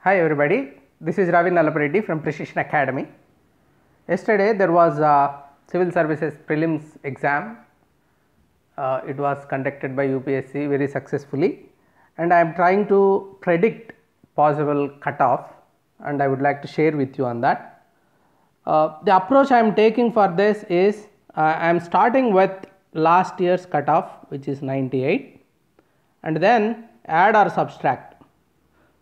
Hi everybody, this is Ravi Nalapareddy from Precision Academy. Yesterday there was a civil services prelims exam. It was conducted by UPSC very successfully, and I am trying to predict possible cutoff, and I would like to share with you on that. The approach I am taking for this is I am starting with last year's cutoff, which is 98, and then add or subtract.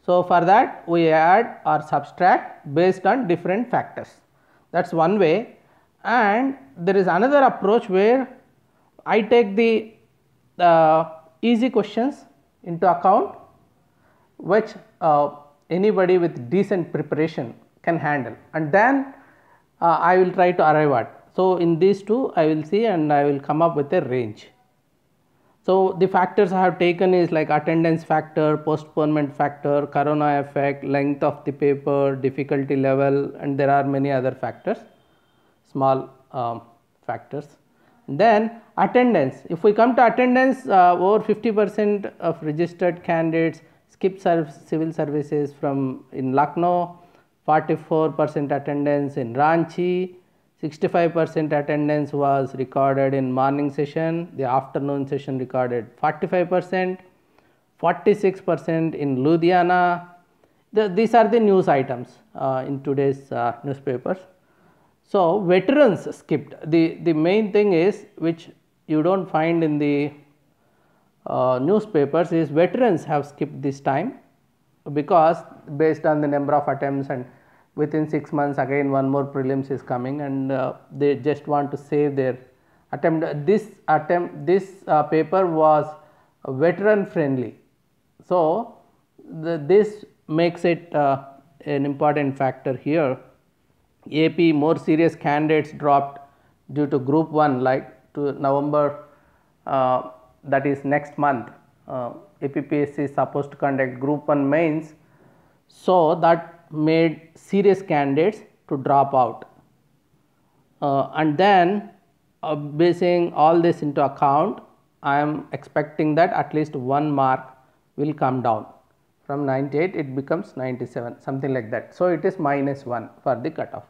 So, for that we add or subtract based on different factors. That is one way, and there is another approach where I take the easy questions into account, which anybody with decent preparation can handle, and then I will try to arrive at. So, in these two I will see and I will come up with a range. So, the factors I have taken is like attendance factor, postponement factor, corona effect, length of the paper, difficulty level, and there are many other factors, small factors. Then attendance, if we come to attendance, over 50% of registered candidates skip civil services from in Lucknow, 44% attendance in Ranchi, 65% attendance was recorded in morning session, the afternoon session recorded 45%, 46% in Ludhiana. These are the news items in today's newspapers. So, veterans skipped. The main thing is, which you do not find in the newspapers, is veterans have skipped this time, because based on the number of attempts, and within 6 months again one more prelims is coming, and they just want to save their attempt. This paper was veteran friendly. So, this makes it an important factor here. AP, more serious candidates dropped due to group 1, like to November, that is next month. APPSC is supposed to conduct group 1 mains, so that made serious candidates to drop out, and then basing all this into account, I am expecting that at least 1 mark will come down from 98, it becomes 97, something like that. So, it is -1 for the cutoff.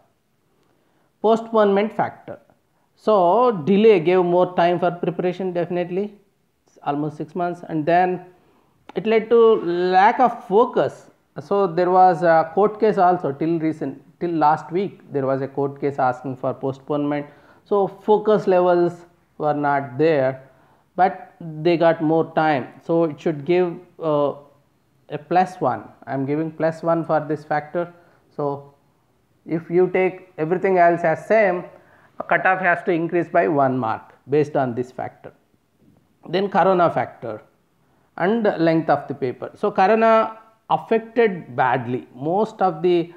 Postponement factor, so delay gave more time for preparation, definitely almost 6 months, and then it led to lack of focus. So, there was a court case also till last week there was a court case asking for postponement. So, focus levels were not there, but they got more time. So, it should give a +1. I am giving +1 for this factor. So, if you take everything else as same, a cutoff has to increase by 1 mark based on this factor. Then corona factor and length of the paper. So, corona affected badly. Most of the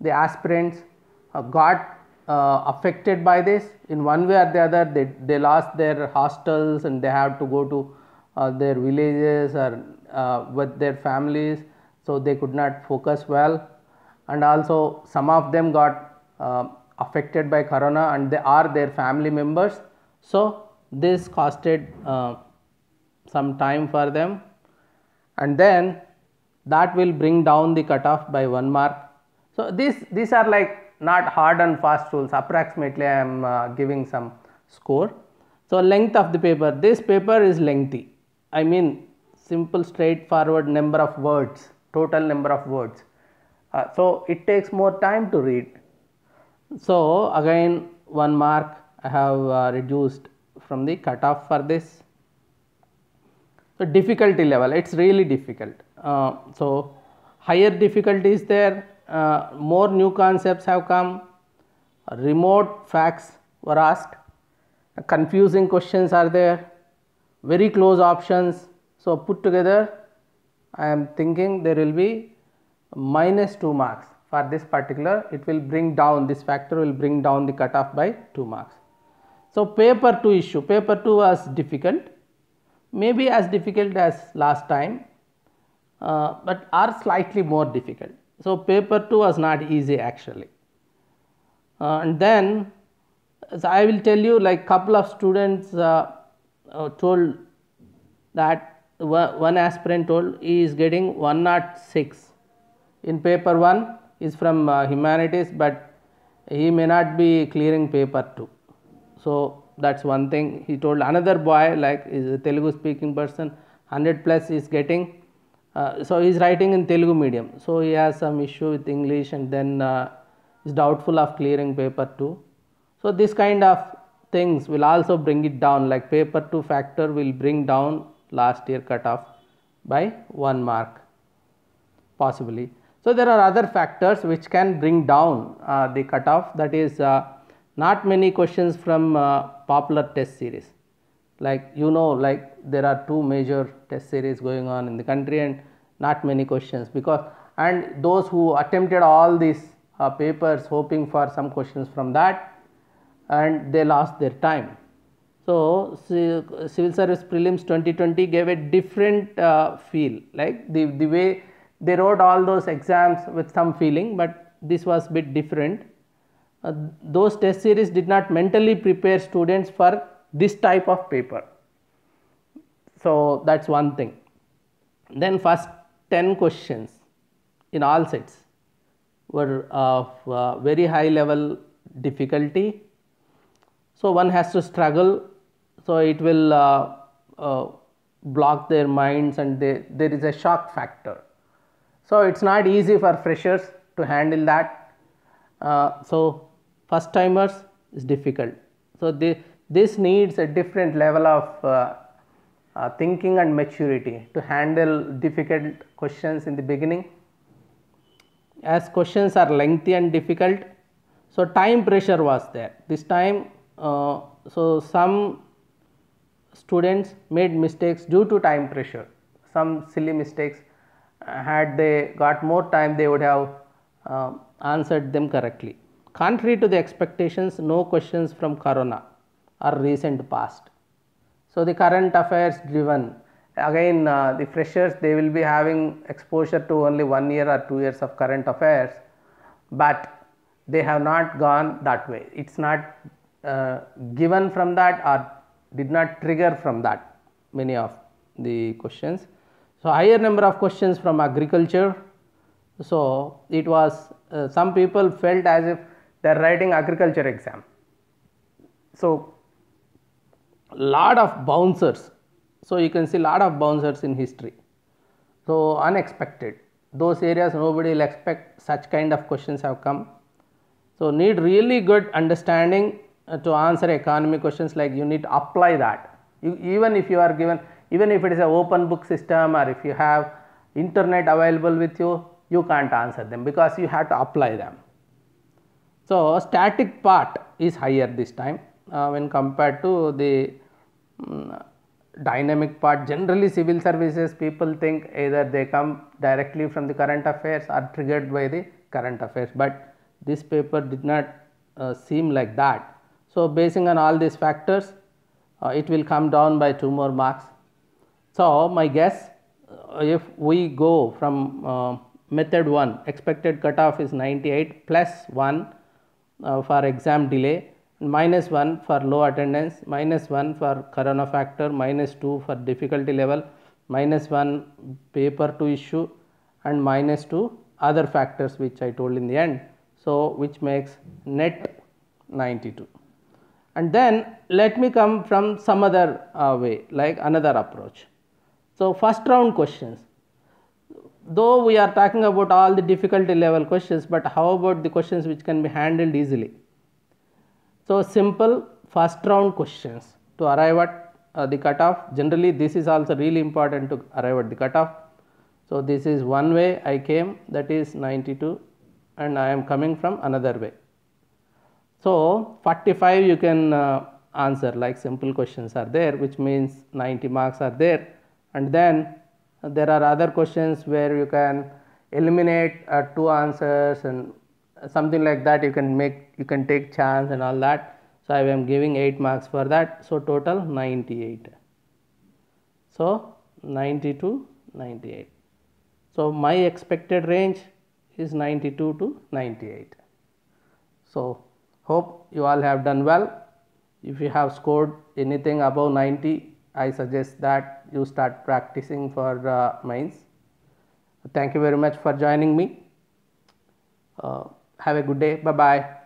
aspirants got affected by this in one way or the other. They lost their hostels and they have to go to their villages or with their families. So, they could not focus well, and also some of them got affected by corona and they are their family members. So, this costed some time for them, and then that will bring down the cutoff by 1 mark. So, these are like not hard and fast rules, approximately I am giving some score. So, length of the paper, this paper is lengthy, I mean simple straightforward number of words, total number of words. So, it takes more time to read. So, again 1 mark I have reduced from the cutoff for this. So, difficulty level, it is really difficult. So, higher difficulty is there, more new concepts have come, remote facts were asked, confusing questions are there, very close options. So, put together I am thinking there will be -2 marks for this particular, it will bring down, this factor will bring down the cutoff by 2 marks. So, paper 2 issue, paper 2 was difficult, maybe as difficult as last time, but are slightly more difficult. So, paper 2 was not easy actually, and then so I will tell you, like couple of students told that one aspirant told he is getting 106 in paper 1 is from humanities, but he may not be clearing paper 2. So that's one thing he told. Another boy, like, is a Telugu speaking person, 100 plus is getting, so he is writing in Telugu medium, so he has some issue with English, and then is doubtful of clearing paper 2. So this kind of things will also bring it down, like paper 2 factor will bring down last year cutoff by 1 mark possibly. So there are other factors which can bring down the cutoff, that is not many questions from popular test series. Like, like there are 2 major test series going on in the country and not many questions, because, and those who attempted all these papers hoping for some questions from that, and they lost their time. So civil service prelims 2020 gave a different feel, like the way they wrote all those exams with some feeling, but this was bit different. Those test series did not mentally prepare students for this type of paper. So that's one thing. Then first 10 questions in all sets were of very high level difficulty. So one has to struggle, so it will block their minds, and there is a shock factor. So it's not easy for freshers to handle that. So first timers is difficult. So this needs a different level of thinking and maturity to handle difficult questions in the beginning, as questions are lengthy and difficult. So time pressure was there this time. So some students made mistakes due to time pressure, some silly mistakes. Had they got more time, they would have answered them correctly. Contrary to the expectations, no questions from corona or recent past. So the current affairs driven, again the freshers, they will be having exposure to only 1 year or 2 years of current affairs, but they have not gone that way. It's not given from that, or did not trigger from that, many of the questions. So higher number of questions from agriculture. So it was some people felt as if they are writing agriculture exam. So lot of bouncers. So you can see lot of bouncers in history. So unexpected, those areas nobody will expect such kind of questions have come. So need really good understanding to answer economy questions. Like, you need to apply that. Even if you are given, even if it is an open book system, or if you have internet available with you, you can't answer them, because you have to apply them. So static part is higher this time when compared to the dynamic part. Generally civil services, people think either they come directly from the current affairs or triggered by the current affairs, but this paper did not seem like that. So basing on all these factors, it will come down by 2 more marks. So my guess, if we go from method 1, expected cutoff is 98 plus 1 for exam delay, minus 1 for low attendance, minus 1 for corona factor, minus 2 for difficulty level, minus 1 paper 2 issue, and minus 2 other factors which I told in the end. So which makes net 92. And then let me come from some other way, like another approach. So first round questions, though we are talking about all the difficulty level questions, but how about the questions which can be handled easily? So simple first round questions to arrive at the cutoff. Generally this is also really important to arrive at the cutoff. So this is one way I came, that is 92, and I am coming from another way. So 45 you can answer, like simple questions are there, which means 90 marks are there. And then there are other questions where you can eliminate 2 answers and something like that. You can take chance and all that. So I am giving 8 marks for that. So total 98. So 90 to 98. So my expected range is 92 to 98. So hope you all have done well. If you have scored anything above 90, I suggest that you start practicing for mains. Thank you very much for joining me. Have a good day. Bye bye.